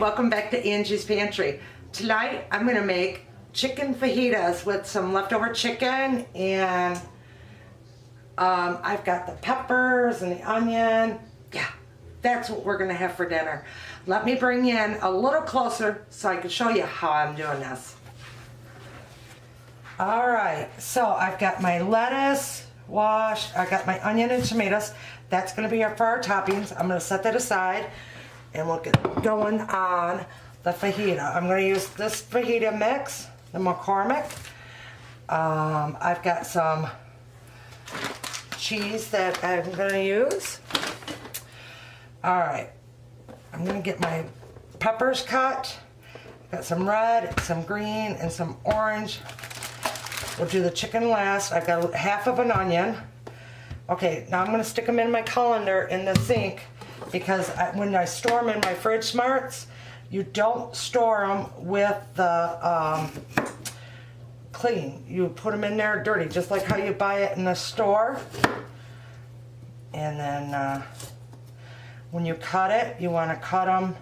welcome back to Angie's Pantry. Tonight I'm going to make chicken fajitas with some leftover chicken, and I've got the peppers and the onion. Yeah, that's what we're going to have for dinner. Let me bring you in a little closer so I can show you how I'm doing this. Alright, so I've got my lettuce washed, I got my onion and tomatoes. That's going to be for our toppings. I'm going to set that aside and we'll get going on the fajita. I'm going to use this fajita mix, the McCormick. I've got some cheese that I'm going to use. Alright, I'm going to get my peppers cut. Got some red, some green, and some orange. We'll do the chicken last. I've got half of an onion. Okay, now I'm going to stick them in my colander in the sink because when I store them in my fridge smarts, you don't store them with the clean. You put them in there dirty, just like how you buy it in the store. And then when you cut it, you want to cut them,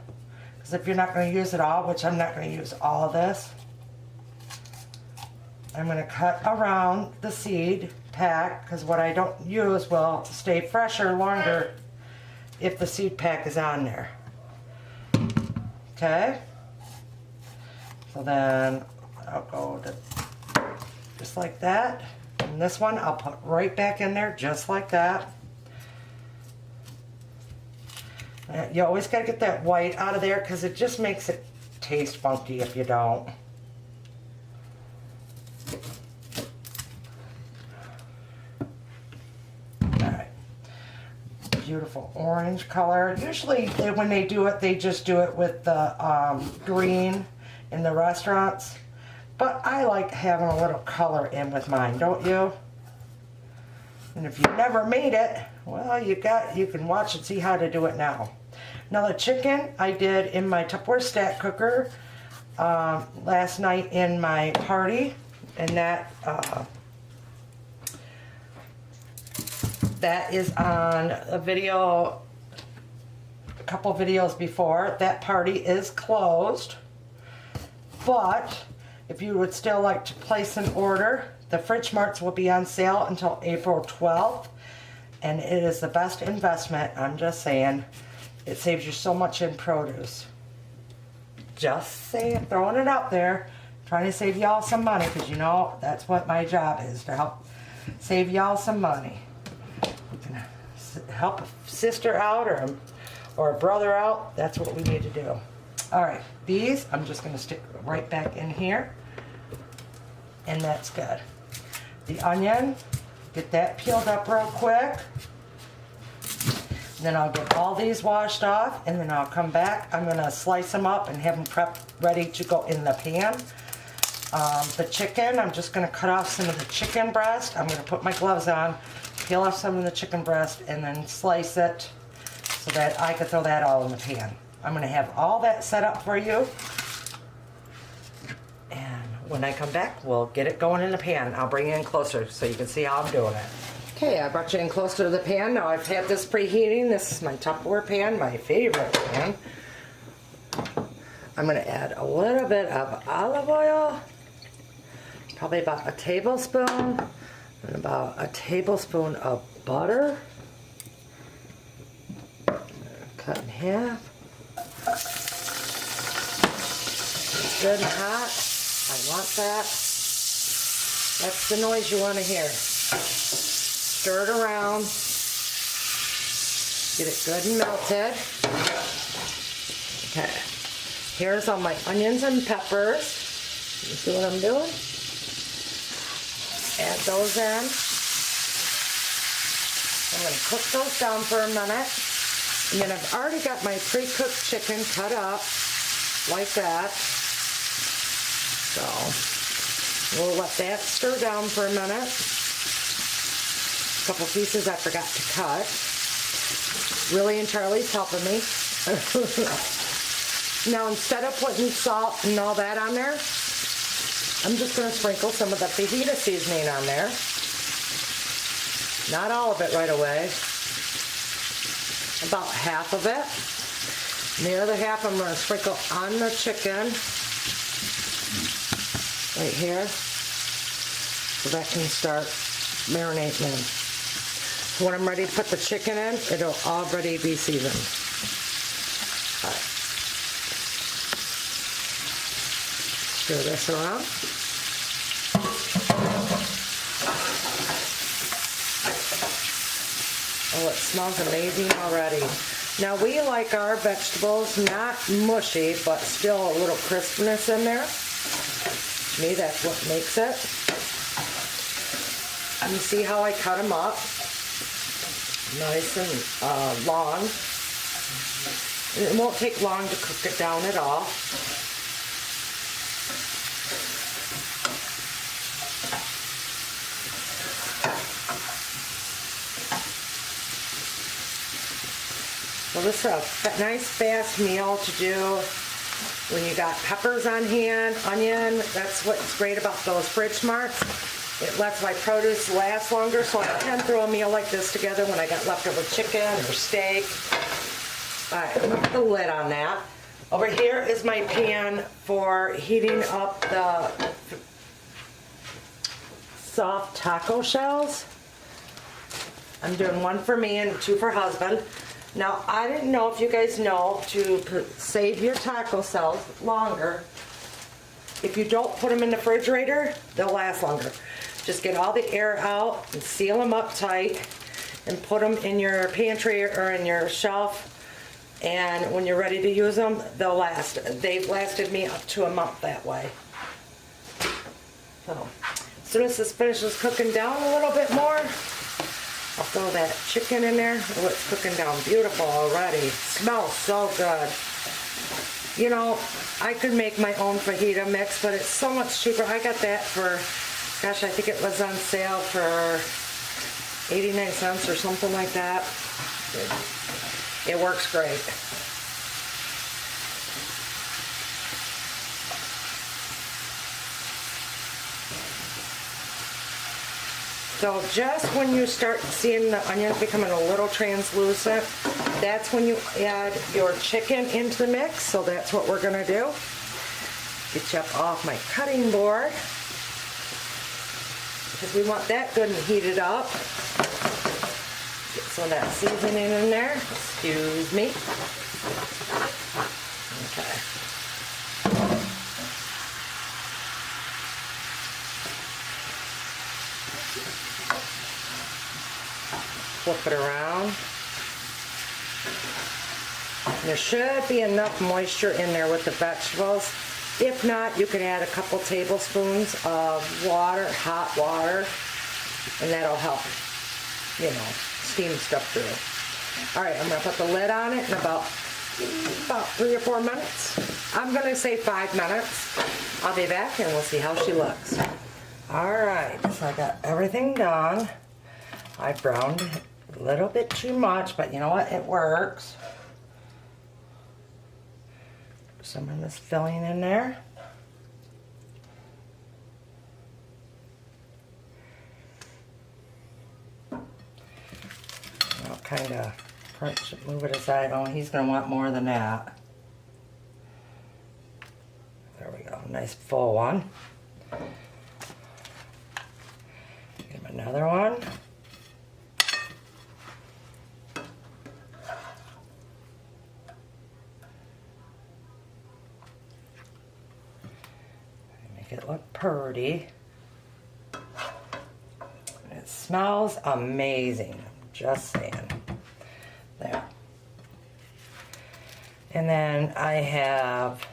because if you're not going to use it all, which I'm not going to use all of this, I'm going to cut around the seed pack, because what I don't use will stay fresher longer if the seed pack is on there. Okay? So then I'll go to just like that. And this one I'll put right back in there just like that. You always got to get that white out of there because it just makes it taste funky if you don't. Beautiful orange color. Usually when they do it, they just do it with the green in the restaurants. But I like having a little color in with mine, don't you? And if you've never made it, well, you can watch and see how to do it now. Now the chicken I did in my Tupperware stack cooker last night in my party, and that is on a video, a couple videos before. That party is closed, but if you would still like to place an order, the fridge marts will be on sale until April 12th, and it is the best investment. I'm just saying, it saves you so much in produce. Just saying, throwing it out there, trying to save y'all some money, because you know that's what my job is, to help save y'all some money. Help a sister out or a brother out. That's what we need to do. All right, these I'm just going to stick right back in here, and that's good. The onion, get that peeled up real quick. Then I'll get all these washed off, and then I'll come back. I'm going to slice them up and have them prepped, ready to go in the pan. The chicken, I'm just going to cut off some of the chicken breast. I'm going to put my gloves on, peel off some of the chicken breast, and then slice it so that I can throw that all in the pan. I'm going to have all that set up for you. And when I come back, we'll get it going in the pan. I'll bring you in closer so you can see how I'm doing it. Okay, I brought you in closer to the pan. Now I've had this preheating. This is my Tupperware pan, my favorite pan. I'm going to add a little bit of olive oil, probably about a tablespoon, and about a tablespoon of butter. Cut in half. It's good and hot. I want that. That's the noise you want to hear. Stir it around. Get it good and melted. Okay. Here's all my onions and peppers. You see what I'm doing? Add those in. I'm going to cook those down for a minute. And then I've already got my pre-cooked chicken cut up like that. So we'll let that stir down for a minute. A couple pieces I forgot to cut. Willie and Charlie's helping me. Now instead of putting salt and all that on there, I'm just going to sprinkle some of the fajita seasoning on there. Not all of it right away. About half of it. And the other half I'm going to sprinkle on the chicken right here so that can start marinating in. So when I'm ready to put the chicken in, it'll already be seasoned. All right. Stir this around. Oh, it smells amazing already. Now we like our vegetables not mushy, but still a little crispness in there. To me, that's what makes it. And you see how I cut them up? Nice and long. It won't take long to cook it down at all. So this is a nice fast meal to do when you got peppers on hand, onion. That's what's great about those fridge marks. It lets my produce last longer, so I can throw a meal like this together when I got leftover chicken or steak. All right, I'm gonna put the lid on that. Over here is my pan for heating up the soft taco shells. I'm doing one for me and two for husband. Now, I didn't know if you guys know to save your taco shells longer. If you don't put them in the refrigerator, they'll last longer. Just get all the air out and seal them up tight and put them in your pantry or in your shelf. And when you're ready to use them, they'll last. They've lasted me up to a month that way. So, as soon as this finishes cooking down a little bit more, I'll throw that chicken in there. Oh, it's cooking down beautiful already. Smells so good. You know, I could make my own fajita mix, but it's so much cheaper. I got that for, gosh, I think it was on sale for 89 cents or something like that. It works great. So just when you start seeing the onions becoming a little translucent, that's when you add your chicken into the mix. So that's what we're gonna do. Get you up off my cutting board, because we want that good and heated up. Get some of that seasoning in there. Excuse me. Okay. Flip it around. There should be enough moisture in there with the vegetables. If not, you can add a couple tablespoons of water, hot water, and that'll help, you know, steam stuff through. All right, I'm gonna put the lid on it in about 3 or 4 minutes. I'm gonna say 5 minutes. I'll be back and we'll see how she looks. All right, so I got everything done. I browned it a little bit too much, but you know what? It works. Some of this filling in there. I'll kind of move it aside. Oh, he's going to want more than that. There we go. Nice full one. Get him another one. It look pretty. It smells amazing, just saying. There. And then I have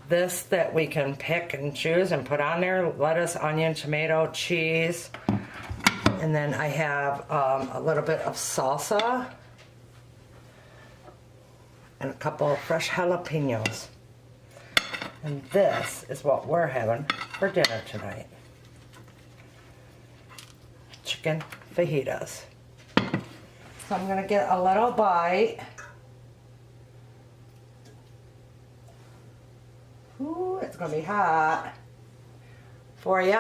this that we can pick and choose and put on there: lettuce, onion, tomato, cheese. And then I have a little bit of salsa and a couple of fresh jalapenos. And this is what we're having for dinner tonight. Chicken fajitas. So I'm gonna get a little bite. Ooh, it's gonna be hot for you.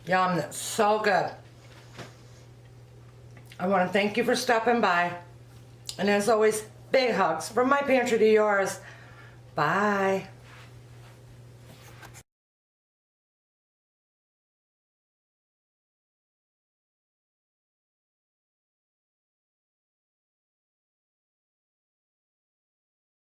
Yum, that's so good. I want to thank you for stopping by. And as always, big hugs from my pantry to yours. Bye.